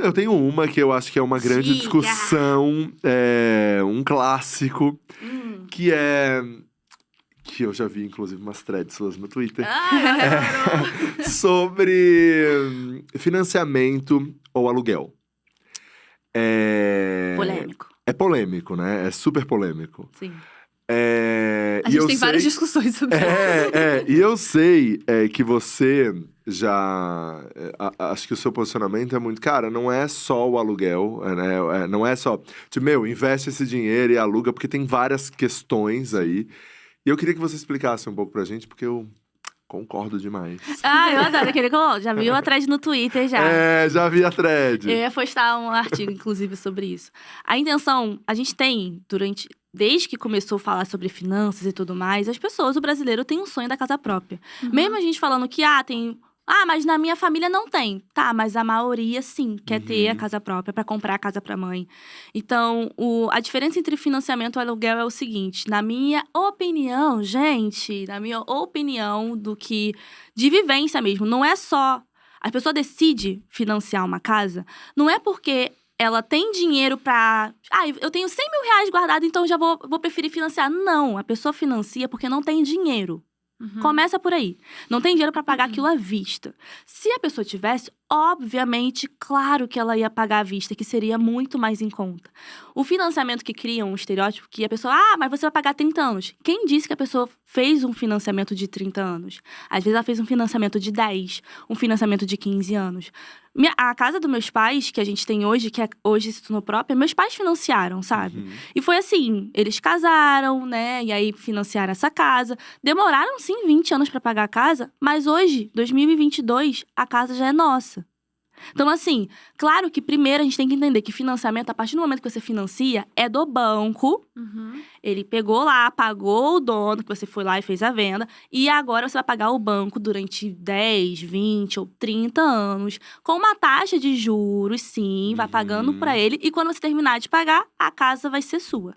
Eu tenho uma que eu acho que é uma grande Diga. discussão, um clássico, que é... Que eu já vi, inclusive, umas threads suas no Twitter. Sobre financiamento ou aluguel. Polêmico. É polêmico, né? É super polêmico. Sim. A gente tem várias discussões sobre isso. E eu sei que você já... acho que o seu posicionamento é muito... Cara, não é só o aluguel, né? Não é só... Tipo, investe esse dinheiro e aluga, porque tem várias questões aí. E eu queria que você explicasse um pouco pra gente, porque eu concordo demais. Eu adoro aquele... Já viu a thread no Twitter, já. Já vi a thread. Eu ia postar um artigo, inclusive, sobre isso. A intenção, a gente tem, desde que começou a falar sobre finanças e tudo mais, o brasileiro tem um sonho da casa própria. Mesmo a gente falando que, mas na minha família não tem. Tá, mas a maioria, sim, quer ter a casa própria pra comprar a casa pra mãe. Então, a diferença entre financiamento e aluguel é o seguinte. Na minha opinião, gente, de vivência mesmo, não é só... A pessoa decide financiar uma casa, não é porque ela tem dinheiro pra... eu tenho 100 mil reais guardado, então já vou preferir financiar. Não, a pessoa financia porque não tem dinheiro. Começa por aí. Não tem dinheiro pra pagar aquilo à vista. Se a pessoa tivesse, obviamente, claro que ela ia pagar à vista, que seria muito mais em conta. O financiamento que cria um estereótipo que a pessoa... mas você vai pagar 30 anos. Quem disse que a pessoa fez um financiamento de 30 anos? Às vezes ela fez um financiamento de 10, um financiamento de 15 anos. A casa dos meus pais, que a gente tem hoje, que hoje se tornou própria, meus pais financiaram, sabe? E foi assim, eles casaram, né? E aí financiaram essa casa. Demoraram, sim, 20 anos pra pagar a casa, mas hoje, 2022, a casa já é nossa. Então, assim, claro que primeiro a gente tem que entender que financiamento, a partir do momento que você financia, é do banco. Ele pegou lá, pagou o dono, que você foi lá e fez a venda. E agora você vai pagar o banco durante 10, 20 ou 30 anos. Com uma taxa de juros, sim, vai pagando pra ele. E quando você terminar de pagar, a casa vai ser sua.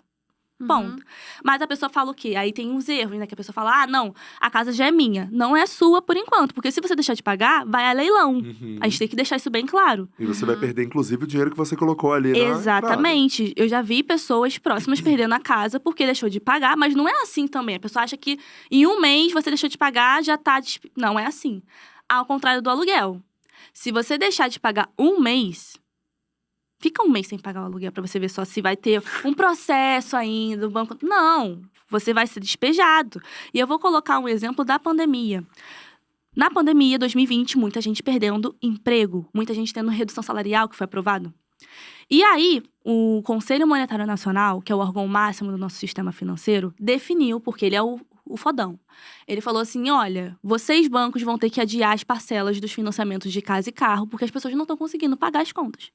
Ponto. Mas a pessoa fala o quê? Aí tem uns erros, né? Que a pessoa fala, não, a casa já é minha. Não é sua por enquanto. Porque se você deixar de pagar, vai a leilão. A gente tem que deixar isso bem claro. E você vai perder, inclusive, o dinheiro que você colocou ali na Exatamente. Eu já vi pessoas próximas perdendo a casa porque deixou de pagar. Mas não é assim também. A pessoa acha que em um mês você deixou de pagar, já tá... Não é assim. Ao contrário do aluguel. Se você deixar de pagar um mês... Fica um mês sem pagar o aluguel pra você ver só se vai ter um processo ainda, o banco... Não, você vai ser despejado. E eu vou colocar um exemplo da pandemia. Na pandemia, 2020, muita gente perdendo emprego. Muita gente tendo redução salarial, que foi aprovado. E aí, o Conselho Monetário Nacional, que é o órgão máximo do nosso sistema financeiro, definiu, porque ele é o fodão. Ele falou assim, olha, vocês bancos vão ter que adiar as parcelas dos financiamentos de casa e carro, porque as pessoas não estão conseguindo pagar as contas.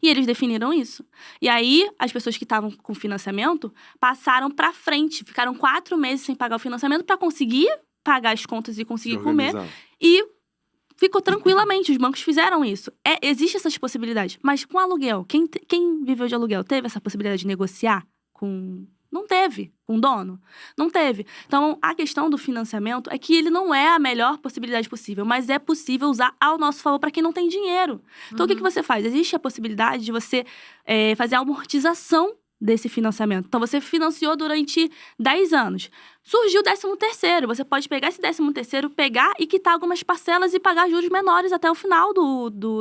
E eles definiram isso. E aí, as pessoas que estavam com financiamento passaram pra frente. Ficaram 4 meses sem pagar o financiamento pra conseguir pagar as contas e conseguir comer. E ficou tranquilamente. Os bancos fizeram isso. Existe essas possibilidades. Mas com aluguel, quem viveu de aluguel teve essa possibilidade de negociar com... Não teve. Com dono? Não teve. Então, a questão do financiamento é que ele não é a melhor possibilidade possível, mas é possível usar ao nosso favor para quem não tem dinheiro. Então, o que você faz? Existe a possibilidade de você fazer a amortização desse financiamento. Então, você financiou durante 10 anos. Surgiu o 13º. Você pode pegar esse 13º, pegar e quitar algumas parcelas e pagar juros menores até o final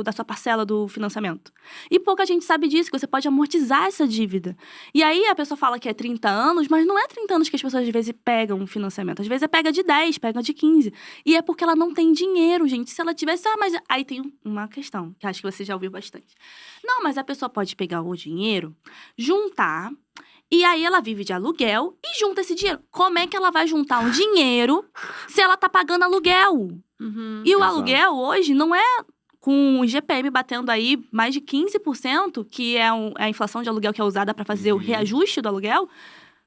da sua parcela do financiamento. E pouca gente sabe disso, que você pode amortizar essa dívida. E aí, a pessoa fala que é 30 anos, mas não é 30 anos que as pessoas, às vezes, pegam um financiamento. Às vezes, pega de 10, pega de 15. E é porque ela não tem dinheiro, gente. Se ela tivesse... mas... Aí tem uma questão, que acho que você já ouviu bastante. Não, mas a pessoa pode pegar o dinheiro, juntar... E aí, ela vive de aluguel e junta esse dinheiro. Como é que ela vai juntar um dinheiro se ela tá pagando aluguel? E o aluguel, hoje, não é com o IGPM batendo aí mais de 15%, que é a inflação de aluguel que é usada para fazer o reajuste do aluguel,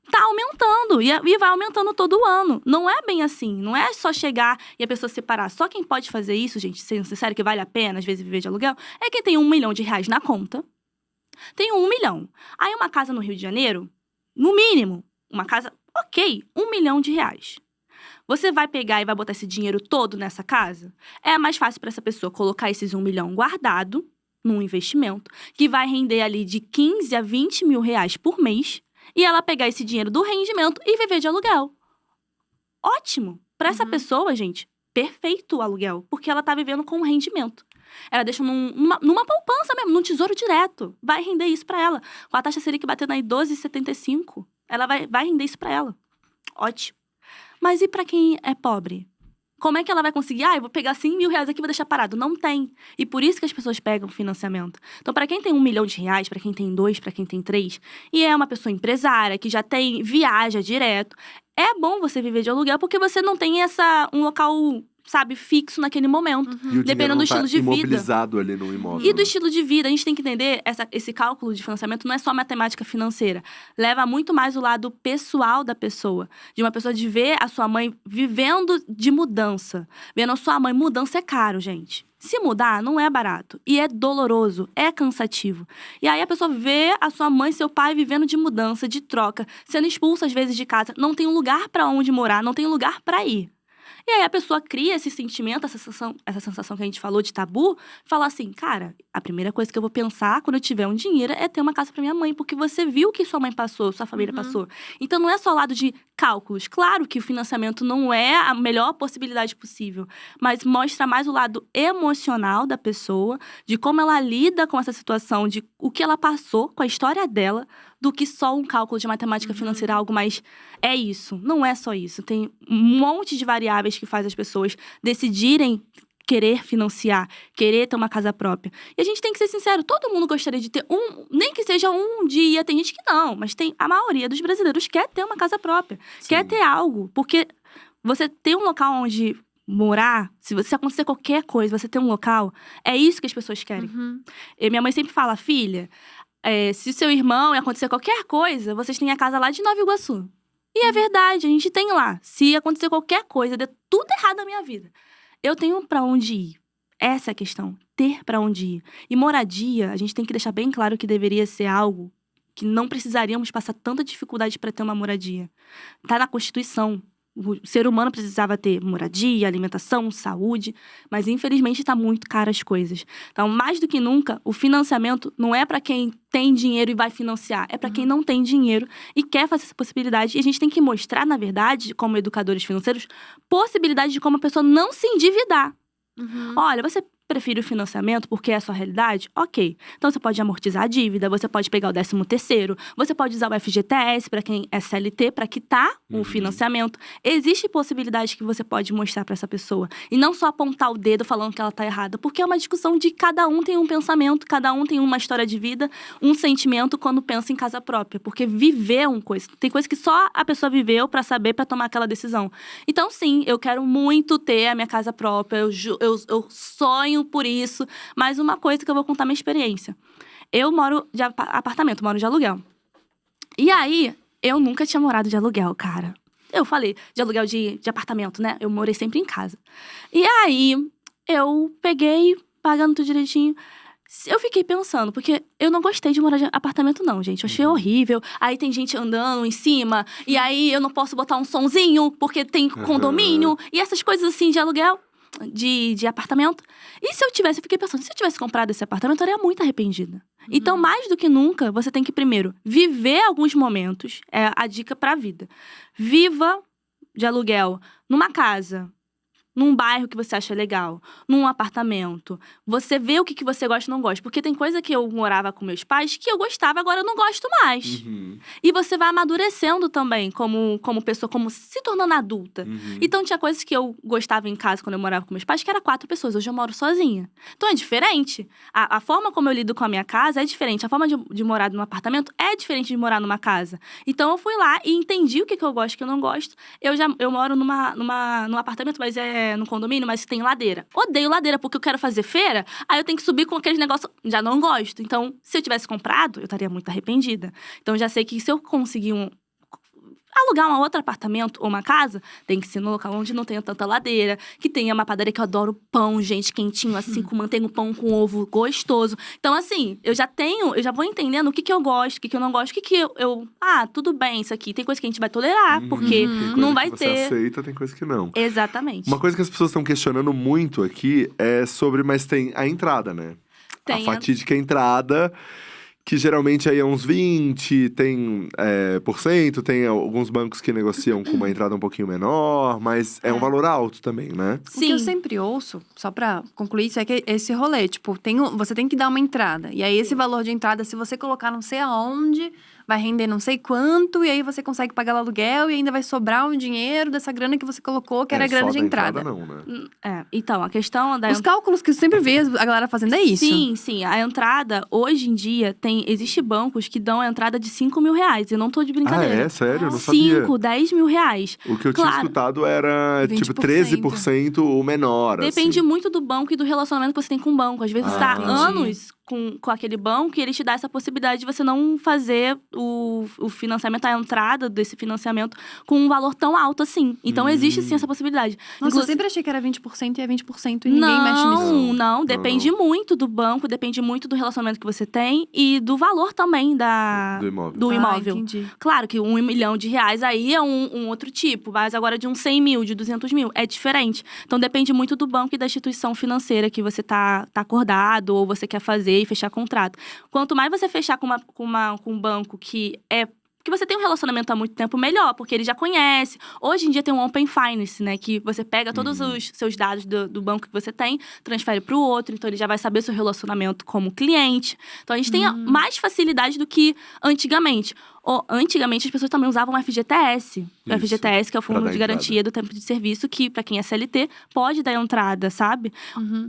tá aumentando. E vai aumentando todo ano. Não é bem assim. Não é só chegar e a pessoa separar. Só quem pode fazer isso, gente, sendo sincero, que vale a pena, às vezes, viver de aluguel, é quem tem R$1 milhão na conta. Tem 1 milhão. Aí uma casa no Rio de Janeiro, no mínimo, uma casa, ok, R$1 milhão. Você vai pegar e vai botar esse dinheiro todo nessa casa? É mais fácil para essa pessoa colocar esses 1 milhão guardado num investimento que vai render ali de 15 a 20 mil reais por mês e ela pegar esse dinheiro do rendimento e viver de aluguel. Ótimo! Para essa pessoa, gente, perfeito o aluguel, porque ela tá vivendo com um rendimento. Ela deixa numa poupança mesmo, num tesouro direto. Vai render isso para ela. Com a taxa Selic batendo aí 12,75, ela vai render isso para ela. Ótimo. Mas e para quem é pobre? Como é que ela vai conseguir? Eu vou pegar 100 mil reais aqui e vou deixar parado. Não tem. E por isso que as pessoas pegam financiamento. Então, para quem tem 1 milhão de reais, para quem tem 2, para quem tem 3, e é uma pessoa empresária, que já viaja direto, é bom você viver de aluguel, porque você não tem um local, sabe, fixo naquele momento. E o dependendo do estilo de vida. Imobilizado ali no imóvel. E do estilo de vida, a gente tem que entender, esse cálculo de financiamento não é só matemática financeira. Leva muito mais o lado pessoal da pessoa. De uma pessoa de ver a sua mãe vivendo de mudança. Vendo a sua mãe, mudança é caro, gente. Se mudar, não é barato. E é doloroso, é cansativo. E aí a pessoa vê a sua mãe e seu pai vivendo de mudança, de troca, sendo expulsa às vezes de casa. Não tem um lugar para onde morar, não tem um lugar para ir. E aí a pessoa cria esse sentimento, essa sensação que a gente falou de tabu, fala assim, cara, a primeira coisa que eu vou pensar quando eu tiver um dinheiro é ter uma casa para minha mãe, porque você viu o que sua mãe passou, sua família passou. Então não é só o lado de cálculos. Claro que o financiamento não é a melhor possibilidade possível, mas mostra mais o lado emocional da pessoa, de como ela lida com essa situação, de o que ela passou com a história dela, do que só um cálculo de matemática financeira, algo mais... É isso, não é só isso. Tem um monte de variáveis que faz as pessoas decidirem querer financiar, querer ter uma casa própria. E a gente tem que ser sincero, todo mundo gostaria de ter nem que seja um dia, tem gente que não, mas a maioria dos brasileiros quer ter uma casa própria, quer ter algo, porque você ter um local onde morar, se acontecer qualquer coisa, você ter um local, é isso que as pessoas querem. E minha mãe sempre fala, filha, se seu irmão acontecer qualquer coisa, vocês têm a casa lá de Nova Iguaçu. E é verdade, a gente tem lá. Se acontecer qualquer coisa, der tudo errado na minha vida, eu tenho pra onde ir. Essa é a questão, ter pra onde ir. E moradia, a gente tem que deixar bem claro que deveria ser algo que não precisaríamos passar tanta dificuldade pra ter uma moradia. Tá na Constituição. O ser humano precisava ter moradia, alimentação, saúde, mas infelizmente tá muito caro as coisas. Então, mais do que nunca, o financiamento não é para quem tem dinheiro e vai financiar, é para quem não tem dinheiro e quer fazer essa possibilidade. E a gente tem que mostrar, na verdade, como educadores financeiros, possibilidade de como a pessoa não se endividar. Olha, você prefere o financiamento porque é a sua realidade? Ok. Então, você pode amortizar a dívida, você pode pegar o 13º, você pode usar o FGTS para quem é CLT, para quitar o financiamento. Existe possibilidade que você pode mostrar para essa pessoa. E não só apontar o dedo falando que ela tá errada, porque é uma discussão de cada um tem um pensamento, cada um tem uma história de vida, um sentimento quando pensa em casa própria. Porque viver é uma coisa. Tem coisa que só a pessoa viveu para saber, para tomar aquela decisão. Então, sim, eu quero muito ter a minha casa própria, eu sonho por isso, mas uma coisa que eu vou contar minha experiência. Eu moro de apartamento, moro de aluguel. E aí, eu nunca tinha morado de aluguel, cara. Eu falei de aluguel de apartamento, né? Eu morei sempre em casa. E aí, eu peguei, pagando tudo direitinho. Eu fiquei pensando, porque eu não gostei de morar de apartamento, não, gente. Eu achei horrível. Aí tem gente andando em cima, e aí eu não posso botar um sonzinho, porque tem condomínio, e essas coisas assim de aluguel. De apartamento. E se eu fiquei pensando, se eu tivesse comprado esse apartamento, eu estaria muito arrependida. Então, mais do que nunca, você tem que primeiro viver alguns momentos, é a dica pra vida. Viva de aluguel numa casa, num bairro que você acha legal, num apartamento. Você vê o que você gosta e não gosta. Porque tem coisa que eu morava com meus pais que eu gostava, agora eu não gosto mais. E você vai amadurecendo também como pessoa, como se tornando adulta. Então, tinha coisas que eu gostava em casa quando eu morava com meus pais, que era 4 pessoas. Hoje eu moro sozinha. Então, é diferente. A forma como eu lido com a minha casa é diferente. A forma de morar num apartamento é diferente de morar numa casa. Então, eu fui lá e entendi o que eu gosto e o que eu não gosto. Eu moro num apartamento, mas no condomínio, mas tem ladeira. Odeio ladeira, porque eu quero fazer feira, aí eu tenho que subir com aqueles negócios, já não gosto. Então, se eu tivesse comprado, eu estaria muito arrependida. Então, já sei que se eu conseguir alugar um outro apartamento ou uma casa, tem que ser no local onde não tenha tanta ladeira, que tenha uma padaria, que eu adoro pão, gente, quentinho, assim, com manteiga, pão com ovo, gostoso. Então, assim, eu já vou entendendo o que eu gosto, o que eu não gosto, o que eu... tudo bem, isso aqui. Tem coisa que a gente vai tolerar, porque não vai ter... Tem coisa que você aceita, tem coisa que não. Exatamente. Uma coisa que as pessoas estão questionando muito aqui é sobre, mas tem a entrada, né? Tem a fatídica entrada, que geralmente aí é uns 20%, tem alguns bancos que negociam com uma entrada um pouquinho menor, mas é um valor alto também, né? O que eu sempre ouço, só pra concluir isso, é que esse rolê, tipo, você tem que dar uma entrada. E aí, esse valor de entrada, se você colocar não sei aonde, vai render não sei quanto, e aí você consegue pagar o aluguel e ainda vai sobrar um dinheiro dessa grana que você colocou, que era a grana só de da entrada. não, né? Então, a questão da Os cálculos que eu sempre vejo a galera fazendo é isso. Sim. A entrada, hoje em dia, existe bancos que dão a entrada de 5 mil reais. Eu não tô de brincadeira. Ah, é? Sério? Eu não sabia. 5, 10 mil reais. O que eu tinha escutado era, 20%. tipo, 13% ou menor, Depende assim. muito do banco e do relacionamento que você tem com o banco. Às vezes você tá entendi. anos com aquele banco e ele te dá essa possibilidade de você não fazer o financiamento, a entrada desse financiamento com um valor tão alto assim. Então, existe sim essa possibilidade. Nossa, eu sempre achei que era 20% e é 20% e ninguém mexe nisso. Não. Depende muito do banco, depende muito do relacionamento que você tem e do valor também do imóvel. Entendi. Claro que R$1 milhão aí é um outro tipo, mas agora de uns 100 mil, de 200 mil, é diferente. Então, depende muito do banco e da instituição financeira que você tá acordado ou você quer fazer e fechar contrato. Quanto mais você fechar com um banco que você tem um relacionamento há muito tempo, melhor, porque ele já conhece. Hoje em dia tem um Open Finance, né? Que você pega todos os seus dados do banco que você tem, transfere para o outro, então ele já vai saber seu relacionamento como cliente. Então a gente tem mais facilidade do que antigamente. Antigamente as pessoas também usavam o FGTS. O FGTS, que é o Fundo de Garantia do Tempo de Serviço, que para quem é CLT, pode dar entrada, sabe?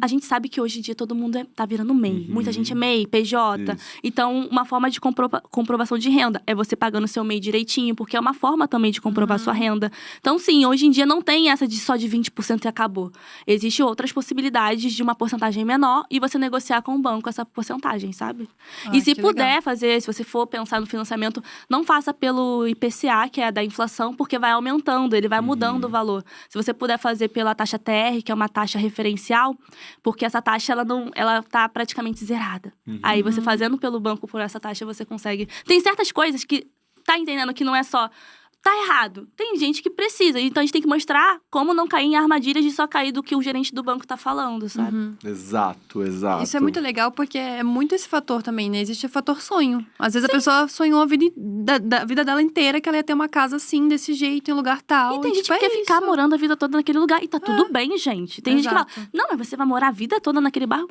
A gente sabe que hoje em dia todo mundo tá virando MEI. Muita gente é MEI, PJ. Isso. Então, uma forma de comprovação de renda é você pagando seu MEI direitinho, porque é uma forma também de comprovar sua renda. Então, sim, hoje em dia não tem essa de só de 20% e acabou. Existem outras possibilidades de uma porcentagem menor e você negociar com o banco essa porcentagem, sabe? E se puder fazer, se você for pensar no financiamento, não faça pelo IPCA, que é da inflação, porque vai aumentando, ele vai mudando o valor. Se você puder fazer pela taxa TR, que é uma taxa referencial, porque essa taxa, ela tá praticamente zerada. Aí você fazendo pelo banco por essa taxa, você consegue… Tem certas coisas que… Tá entendendo que não é só… Tá errado. Tem gente que precisa. Então, a gente tem que mostrar como não cair em armadilhas de só cair do que o gerente do banco tá falando, sabe? Exato. Isso é muito legal, porque é muito esse fator também, né? Existe o fator sonho. Às vezes a pessoa sonhou a vida dela inteira que ela ia ter uma casa assim, desse jeito, em lugar tal. E tem gente que quer ficar morando a vida toda naquele lugar. E tá tudo bem, gente. Tem gente que fala, não, mas você vai morar a vida toda naquele bairro?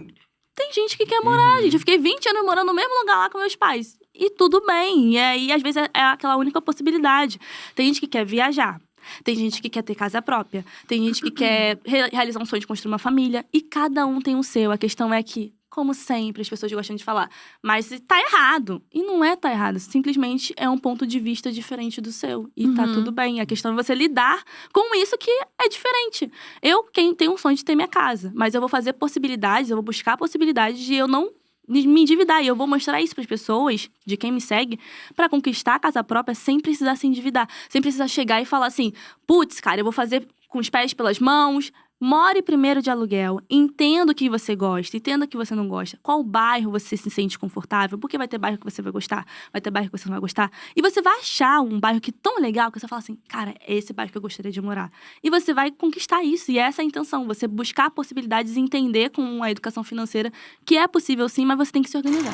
Tem gente que quer morar, gente. Eu fiquei 20 anos morando no mesmo lugar lá com meus pais. E tudo bem. E aí, às vezes, é aquela única possibilidade. Tem gente que quer viajar. Tem gente que quer ter casa própria. Tem gente que quer realizar um sonho de construir uma família. E cada um tem o seu. A questão é que, como sempre, as pessoas gostam de falar, mas tá errado. E não tá errado. Simplesmente é um ponto de vista diferente do seu. E tá tudo bem. A questão é você lidar com isso que é diferente. Eu tenho um sonho de ter minha casa. Mas eu vou fazer possibilidades, eu vou buscar possibilidades de eu não me endividar. E eu vou mostrar isso para as pessoas, de quem me segue, para conquistar a casa própria sem precisar se endividar. Sem precisar chegar e falar assim, putz, cara, eu vou fazer com os pés pelas mãos. More primeiro de aluguel. Entenda o que você gosta, entenda o que você não gosta. Qual bairro você se sente confortável. Porque vai ter bairro que você vai gostar, vai ter bairro que você não vai gostar. E você vai achar um bairro que é tão legal que você fala assim, cara, é esse bairro que eu gostaria de morar. E você vai conquistar isso. E essa é a intenção. Você buscar possibilidades e entender com a educação financeira que é possível sim, mas você tem que se organizar.